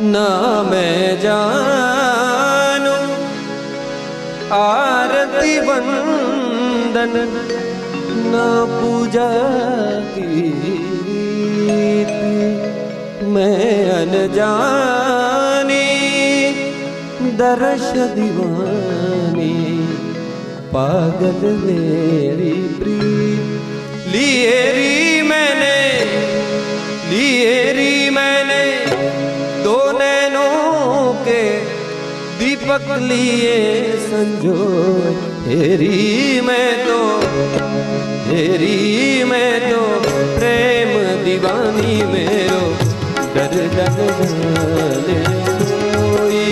ना मैं जानू आरती वंदन ना पूजा गीत, मैं अनजानी दर्श दीवानी पागल मेरी प्रीत। लिए री मैंने दो नैनों के दीपक लिए संजो, हेरी मैं तो प्रेम दीवानी मेरो दर्द जाने कोई।